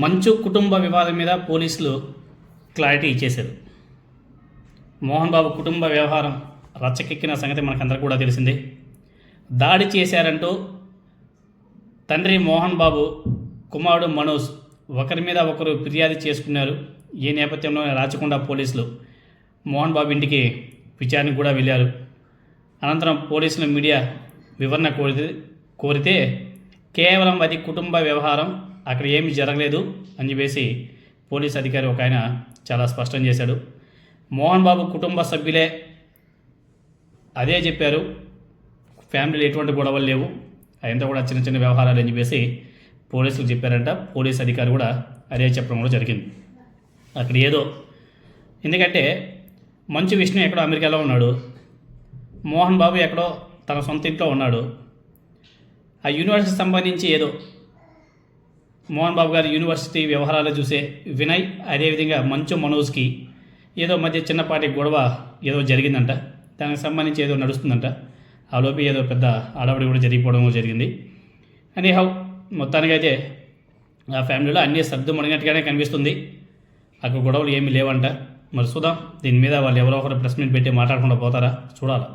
మంచు కుటుంబ వివాదం మీద పోలీసులు క్లారిటీ ఇచ్చేశారు. మోహన్ బాబు కుటుంబ వ్యవహారం రచ్చకెక్కిన సంగతి మనకందరికీ కూడా తెలిసిందే. దాడి చేశారంటూ తండ్రి మోహన్ బాబు, కుమారుడు మనోజ్ ఒకరి మీద ఒకరు ఫిర్యాదు చేసుకున్నారు. ఈ నేపథ్యంలో రాచకొండ పోలీసులు మోహన్ బాబు ఇంటికి విచారణకు కూడా వెళ్ళారు. అనంతరం పోలీసులు మీడియా వివరణ కోరితే కేవలం అది కుటుంబ వ్యవహారం, అక్కడ ఏమీ జరగలేదు అని చెప్పేసి పోలీస్ అధికారి ఒక ఆయన చాలా స్పష్టం చేశాడు. మోహన్ బాబు కుటుంబ సభ్యులే అదే చెప్పారు, ఫ్యామిలీలో ఎటువంటి గొడవలు లేవు, అదంతా కూడా చిన్న చిన్న వ్యవహారాలు అని చెప్పేసి పోలీసులు చెప్పారంట. పోలీస్ అధికారి కూడా అదే చెప్పడం కూడా జరిగింది. అక్కడ ఏదో ఎందుకంటే మంచు విష్ణు ఎక్కడో అమెరికాలో ఉన్నాడు, మోహన్ బాబు ఎక్కడో తన సొంత ఇంట్లో ఉన్నాడు. ఆ యూనివర్సిటీకి సంబంధించి ఏదో మోహన్ బాబు గారి యూనివర్సిటీ వ్యవహారాలు చూసే వినయ్, అదేవిధంగా మంచు మనోజ్కి ఏదో మధ్య చిన్నపాటి గొడవ ఏదో జరిగిందంట. దానికి సంబంధించి ఏదో నడుస్తుందంట. ఆ లోపు ఏదో పెద్ద ఆడవిడి కూడా జరిగిపోవడం జరిగింది. అని మొత్తానికైతే ఆ ఫ్యామిలీలో అన్నీ సర్దుమణినట్టుగానే కనిపిస్తుంది. అక్కడ గొడవలు ఏమీ లేవంట. మరి చూద్దాం, దీని మీద వాళ్ళు ఎవరో ఒకరు ప్రెస్ మీట్ పెట్టి మాట్లాడకుండా పోతారా చూడాలి.